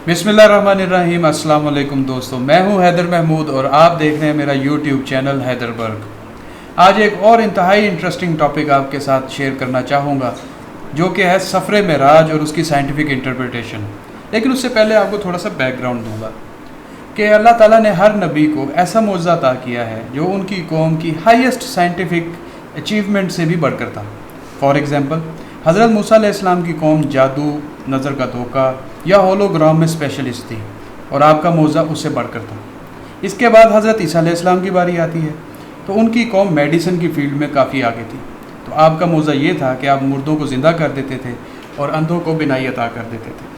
बिस्मिल्लाहिर्रहमानिर्रहीम। अस्सलाम वालेकुम दोस्तों, मैं हूं हैदर महमूद और आप देख रहे हैं मेरा यूट्यूब चैनल हैदरबर्ग। आज एक और इंतहाई इंटरेस्टिंग टॉपिक आपके साथ शेयर करना चाहूँगा, जो कि है सफ़र मेराज और उसकी साइंटिफिक इंटरप्रिटेशन। लेकिन उससे पहले आपको थोड़ा सा बैकग्राउंड दूंगा कि अल्लाह ताला ने हर नबी को ऐसा मौजज़ा अता किया है जो उनकी कौम की हाईएस्ट साइंटिफिक अचीवमेंट से भी बढ़कर था। फॉर एग्ज़ाम्पल, हज़रत मूसा अलैहिस्सलाम की कौम जादू, नज़र का धोखा या होलोग्राम में स्पेशलिस्ट थी और आपका मौज़ा उससे बढ़कर था। इसके बाद हज़रत ईसा अलैहिस्सलाम की बारी आती है तो उनकी कौम मेडिसिन की फील्ड में काफ़ी आगे थी। तो आपका मौज़ा ये था कि आप मुर्दों को ज़िंदा कर देते थे और अंधों को बिनाई अता कर देते थे।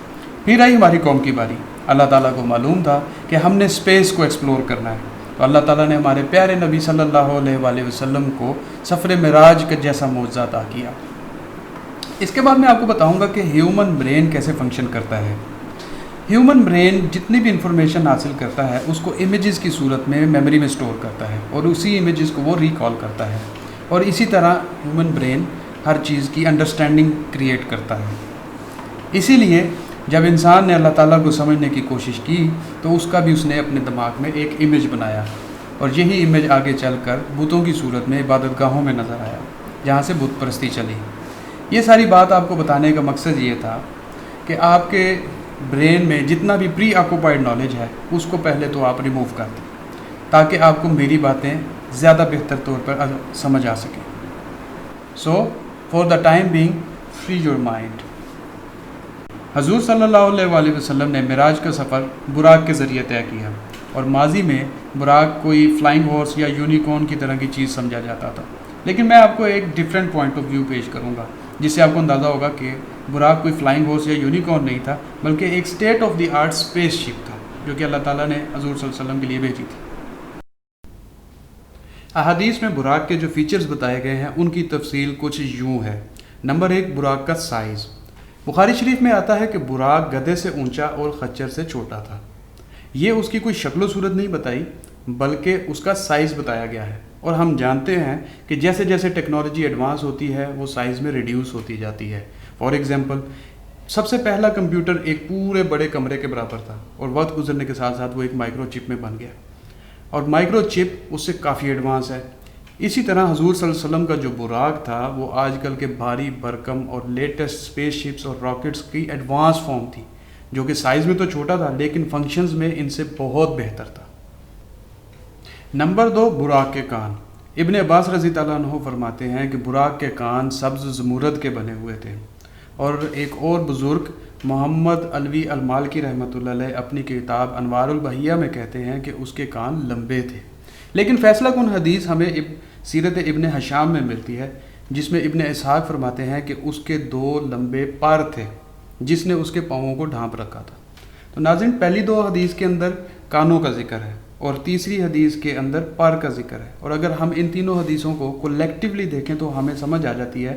फिर आई हमारी कौम की बारी। अल्लाह ताला को मालूम था कि हमने स्पेस को एक्सप्लोर करना है, तो अल्लाह ताला ने हमारे प्यारे नबी सल्लल्लाहु अलैहि वसल्लम को सफ़र मेराज के जैसा मौजज़ा अता किया। इसके बाद मैं आपको बताऊंगा कि ह्यूमन ब्रेन कैसे फंक्शन करता है। ह्यूमन ब्रेन जितनी भी इंफॉर्मेशन हासिल करता है उसको इमेजेस की सूरत में मेमोरी में स्टोर करता है और उसी इमेजेस को वो रिकॉल करता है, और इसी तरह ह्यूमन ब्रेन हर चीज़ की अंडरस्टैंडिंग क्रिएट करता है। इसीलिए जब इंसान ने अल्लाह ताला को समझने की कोशिश की तो उसका भी उसने अपने दिमाग में एक इमेज बनाया, और यही इमेज आगे चलकर बुतों की सूरत में इबादतगाहों में नज़र आया, जहाँ से बुत परस्ती चली। ये सारी बात आपको बताने का मकसद ये था कि आपके ब्रेन में जितना भी प्री ऑक्यूपाइड नॉलेज है उसको पहले तो आप रिमूव कर दें, ताकि आपको मेरी बातें ज़्यादा बेहतर तौर पर समझ आ सकें। So for the time being, free your mind. हजूर सल्लल्लाहु अलैहि वसल्लम ने मिराज का सफ़र बुराक के ज़रिए तय किया, और माजी में बुराक कोई फ्लाइंग हॉर्स या यूनिकॉर्न की तरह की चीज़ समझा जाता था। लेकिन मैं आपको एक डिफरेंट पॉइंट ऑफ व्यू पेश करूंगा, जिससे आपको अंदाज़ा होगा कि बुराक कोई फ्लाइंग हॉर्स या यूनिकॉर्न नहीं था, बल्कि एक state of the art space ship था, जो कि अल्लाह ताला ने हजूर सल्लल्लाहु अलैहि वसल्लम के लिए भेजी थी। अहादीस में बुराक के जो फीचर्स बताए गए हैं उनकी तफसील कुछ यूँ है। नंबर 1, बुराक का साइज़। बुखारी शरीफ में आता है कि बुराक गधे से ऊंचा और खच्चर से छोटा था। ये उसकी कोई शक्ल सूरत नहीं बताई, बल्कि उसका साइज़ बताया गया है, और हम जानते हैं कि जैसे जैसे टेक्नोलॉजी एडवांस होती है वो साइज़ में रिड्यूस होती जाती है। फॉर एग्ज़ाम्पल, सबसे पहला कंप्यूटर एक पूरे बड़े कमरे के बराबर था, और वक्त गुजरने के साथ साथ वो एक माइक्रोचिप में बन गया, और माइक्रोचिप उससे काफ़ी एडवांस है। इसी तरह हजूर सल्लल्लाहु अलैहि वसल्लम का जो बुराक था वो आजकल के भारी भरकम और लेटेस्ट स्पेसशिप्स और रॉकेट्स की एडवांस फॉर्म थी, जो कि साइज़ में तो छोटा था लेकिन फंक्शंस में इनसे बहुत बेहतर था। नंबर 2, बुराक के कान। इब्न अब्बास रज़ी अल्लाह अन्हु फरमाते हैं कि बुराक के कान सब्ज़ ज़मुरद के बने हुए थे, और एक और बुज़ुर्ग मोहम्मद अलवी अलमालकी रहमतुल्लाह अलैह अपनी किताब अनवारुल बहिया में कहते हैं कि उसके कान लंबे थे। लेकिन फैसला कुन हदीस हमें सीरत इब्न हशाम में मिलती है, जिसमें इब्न इसहाक फरमाते हैं कि उसके 2 लंबे पर थे जिसने उसके पाँवों को ढांप रखा था। तो नाज़रीन, पहली 2 हदीस के अंदर कानों का जिक्र है और तीसरी हदीस के अंदर पर का जिक्र है, और अगर हम इन तीनों हदीसों को कलेक्टिवली देखें तो हमें समझ आ जाती है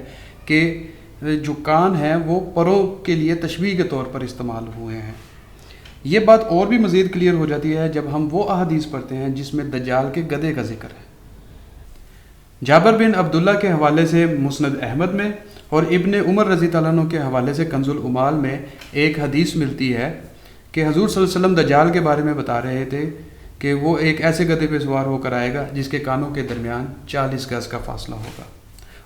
कि जो कान हैं वो परों के लिए तशबीह के तौर पर इस्तेमाल हुए हैं। ये बात और भी मज़ीद क्लियर हो जाती है जब हम वो अहादीस पढ़ते हैं जिसमें दज्जाल के गधे का जिक्र है। जाबिर बिन अब्दुल्ला के हवाले से मुस्नद अहमद में और इब्न उमर रज़ी अल्लाह अन्हु के हवाले से कंजुल उमाल में एक हदीस मिलती है कि हजूर सल्लल्लाहु अलैहि वसल्लम दज्जाल के बारे में बता रहे थे कि वो एक ऐसे गधे पे सवार होकर आएगा जिसके कानों के दरमियान 40 गज़ का फासला होगा।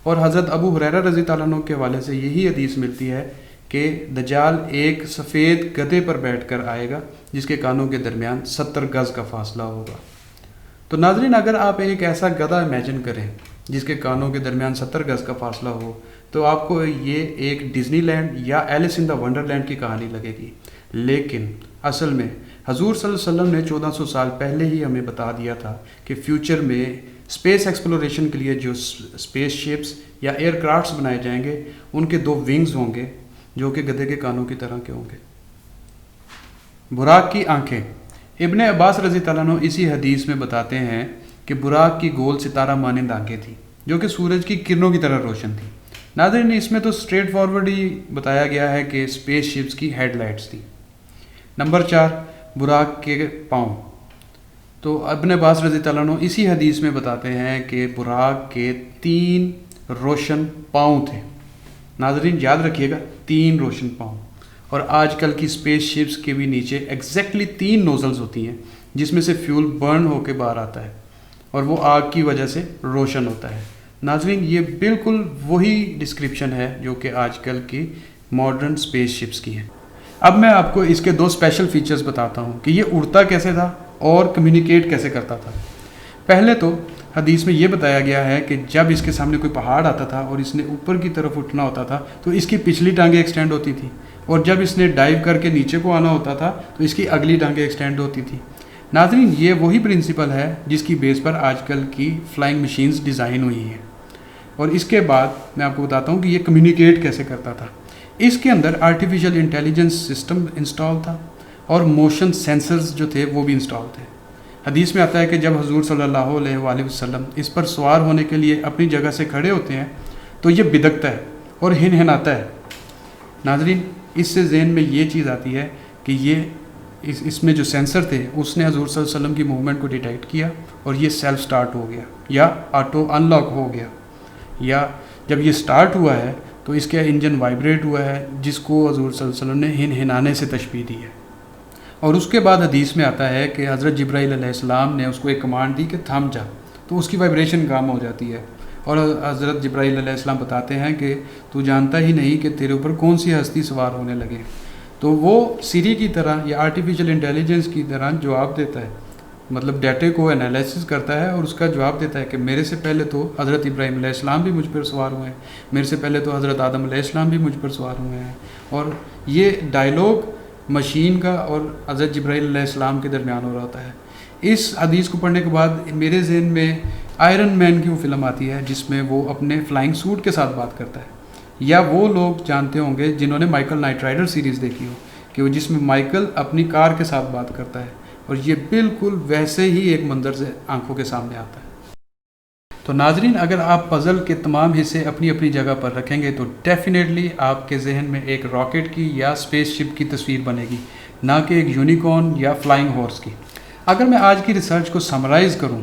और हज़रत अबू हुरैरा रज़ी अल्लाह अन्हु के हवाले से यही हदीस मिलती है कि दज्जाल एक सफ़ेद गधे पर बैठकर आएगा जिसके कानों के दरमियान 70 गज़ का फासला होगा। तो नाज़रीन, अगर आप एक ऐसा गधा इमेजिन करें जिसके कानों के दरमियान 70 गज़ का फासला हो, तो आपको ये एक डिज़नीलैंड या एलिस इन द वंडरलैंड की कहानी लगेगी। लेकिन असल में हजूर सल्लल्लाहु अलैहि वसल्लम ने 1400 साल पहले ही हमें बता दिया था कि फ्यूचर में स्पेस एक्सप्लोरेशन के लिए जो स्पेस शिप्स या एयरक्राफ्ट्स बनाए जाएंगे उनके 2 विंग्स होंगे जो कि गधे के कानों की तरह के होंगे। बुराक की आंखें। इब्न अब्बास रज़ी अल्लाह अन्हु इसी हदीस में बताते हैं कि बुराक की गोल सितारा मानिंद आंखें थी जो कि सूरज की किरणों की तरह रोशन थी। नाज़रीन, इसमें तो स्ट्रेट फॉरवर्ड ही बताया गया है कि स्पेस शिप्स की हेडलाइट्स थी। नंबर 4, बुराक के पाँव। तो इब्न अब्बास रज़ी अल्लाह अन्हु इसी हदीस में बताते हैं कि बुराक के 3 रोशन पाँव थे। नाज़रीन, याद रखिएगा, 3 रोशन पाँव। اور آج کل کی اسپیس شپس کے بھی نیچے ایگزیکٹلی 3 نوزلز ہوتی ہیں جس میں سے فیول برن ہو کے باہر آتا ہے اور وہ آگ کی وجہ سے روشن ہوتا ہے. ناظرین یہ بالکل وہی ڈسکرپشن ہے جو کہ آج کل کی ماڈرن اسپیس شپس کی ہے. اب میں آپ کو اس کے 2 اسپیشل فیچرز بتاتا ہوں کہ یہ اڑتا کیسے تھا اور کمیونیکیٹ کیسے کرتا تھا. پہلے تو حدیث میں یہ بتایا گیا ہے کہ جب اس کے سامنے کوئی پہاڑ آتا تھا اور اس نے اوپر کی طرف اٹھنا ہوتا تھا تو اس کی پچھلی ٹانگیں ایکسٹینڈ ہوتی تھی, اور جب اس نے ڈائیو کر کے نیچے کو آنا ہوتا تھا تو اس کی اگلی ٹانگیں ایکسٹینڈ ہوتی تھی. ناظرین یہ وہی پرنسپل ہے جس کی بیس پر آج کل کی فلائنگ مشینز ڈیزائن ہوئی ہیں. اور اس کے بعد میں آپ کو بتاتا ہوں کہ یہ کمیونیکیٹ کیسے کرتا تھا. اس کے اندر آرٹیفیشیل انٹیلیجنس سسٹم انسٹال تھا اور موشن سینسرز جو تھے وہ بھی انسٹال تھے. حدیث میں آتا ہے کہ جب حضور صلی اللہ علیہ وآلہ وسلم اس پر سوار ہونے کے لیے اپنی جگہ سے کھڑے ہوتے ہیں تو یہ بدکتا ہے اور ہنہناتا ہے. ناظرین اس سے ذہن میں یہ چیز آتی ہے کہ یہ اس میں جو سینسر تھے اس نے حضور صلی اللہ علیہ وسلم کی موومنٹ کو ڈیٹیکٹ کیا اور یہ سیلف سٹارٹ ہو گیا یا آٹو ان لاک ہو گیا, یا جب یہ سٹارٹ ہوا ہے تو اس کا انجن وائبریٹ ہوا ہے جس کو حضور صلی اللہ علیہ وسلم نے ہنہنانے سے تشبیہ دی ہے. اور اس کے بعد حدیث میں آتا ہے کہ حضرت جبرائیل علیہ السلام نے اس کو ایک کمانڈ دی کہ تھم جا, تو اس کی وائبریشن کم ہو جاتی ہے. اور حضرت جبرائیل علیہ السلام بتاتے ہیں کہ تو جانتا ہی نہیں کہ تیرے اوپر کون سی ہستی سوار ہونے لگے. تو وہ سیری کی طرح یا آرٹیفیشیل انٹیلیجنس کی طرح جواب دیتا ہے, مطلب ڈیٹے کو انالیسس کرتا ہے اور اس کا جواب دیتا ہے کہ میرے سے پہلے تو حضرت ابراہیم علیہ السلام بھی مجھ پر سوار ہوئے ہیں, میرے سے پہلے تو حضرت آدم علیہ السلام بھی مجھ پر سوار ہوئے ہیں. اور یہ ڈائلاگ مشین کا اور حضرت جبرائیل علیہ السلام کے درمیان ہو رہا ہوتا ہے. اس حدیث کو پڑھنے کے بعد میرے ذہن میں آئرن مین کی وہ فلم آتی ہے جس میں وہ اپنے فلائنگ سوٹ کے ساتھ بات کرتا ہے, یا وہ لوگ جانتے ہوں گے جنہوں نے مائیکل نائٹ رائڈر سیریز دیکھی ہو کہ وہ جس میں مائیکل اپنی کار کے ساتھ بات کرتا ہے, اور یہ بالکل ویسے ہی ایک منظر سے آنکھوں کے سامنے آتا ہے. تو ناظرین اگر آپ پزل کے تمام حصے اپنی اپنی جگہ پر رکھیں گے تو ڈیفینیٹلی آپ کے ذہن میں ایک راکٹ کی یا اسپیس شپ کی تصویر بنے گی, نہ کہ ایک یونیکارن یا فلائنگ ہارس کی. اگر میں آج کی ریسرچ کو سمرائز کروں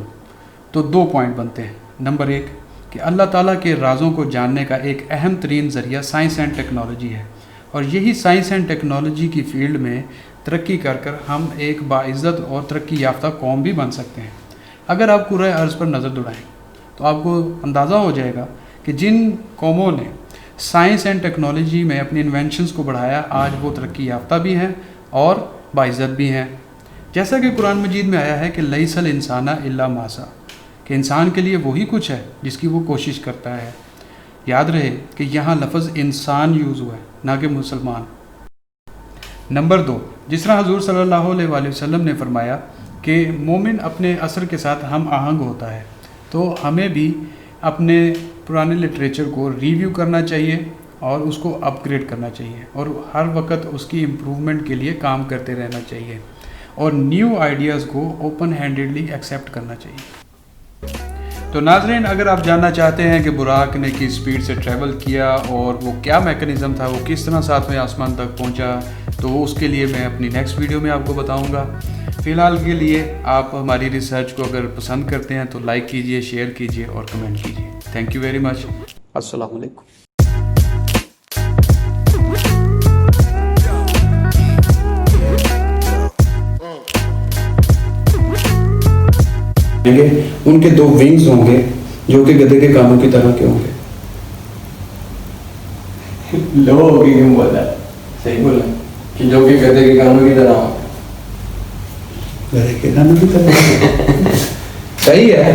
تو 2 پوائنٹ بنتے ہیں. نمبر 1 کہ اللہ تعالیٰ کے رازوں کو جاننے کا ایک اہم ترین ذریعہ سائنس اینڈ ٹیکنالوجی ہے, اور یہی سائنس اینڈ ٹیکنالوجی کی فیلڈ میں ترقی کر کر ہم ایک باعزت اور ترقی یافتہ قوم بھی بن سکتے ہیں. اگر آپ کرۂ ارض پر نظر دوڑائیں تو آپ کو اندازہ ہو جائے گا کہ جن قوموں نے سائنس اینڈ ٹیکنالوجی میں اپنی انوینشنز کو بڑھایا آج وہ ترقی یافتہ بھی ہیں اور باعزت بھی ہیں. جیسا کہ قرآن مجید میں آیا ہے کہ لیس الانسان الا ما سعی, کہ انسان کے لیے وہی کچھ ہے جس کی وہ کوشش کرتا ہے. یاد رہے کہ یہاں لفظ انسان یوز ہوا ہے نہ کہ مسلمان. نمبر 2 جس طرح حضور صلی اللہ علیہ وآلہ وسلم نے فرمایا کہ مومن اپنے عصر کے ساتھ ہم آہنگ ہوتا ہے, تو ہمیں بھی اپنے پرانے لٹریچر کو ریویو کرنا چاہیے اور اس کو اپ گریڈ کرنا چاہیے, اور ہر وقت اس کی امپروومنٹ کے لیے کام کرتے رہنا چاہیے, اور نیو آئیڈیاز کو اوپن ہینڈیڈلی ایکسیپٹ کرنا چاہیے. تو ناظرین اگر آپ جاننا چاہتے ہیں کہ براق نے کس اسپیڈ سے ٹریول کیا اور وہ کیا میکانزم تھا, وہ کس طرح 7ویں آسمان تک پہنچا, تو اس کے لیے میں اپنی نیکسٹ ویڈیو میں آپ کو بتاؤں گا. فی الحال کے لیے آپ ہماری ریسرچ کو اگر پسند کرتے ہیں تو لائک کیجئے, شیئر کیجئے اور کمنٹ کیجئے. Thank you very much. السلام علیکم. ان کے 2 ونگز ہوں گے جو کہ گدھے کے کانوں کی طرح کے ہوں گے. لو ہوگی کیوں بولا, صحیح بولا کہ جو کہ گدھے کے کانوں کی طرح ہوں. گدھے کے کانوں کی طرح صحیح ہے.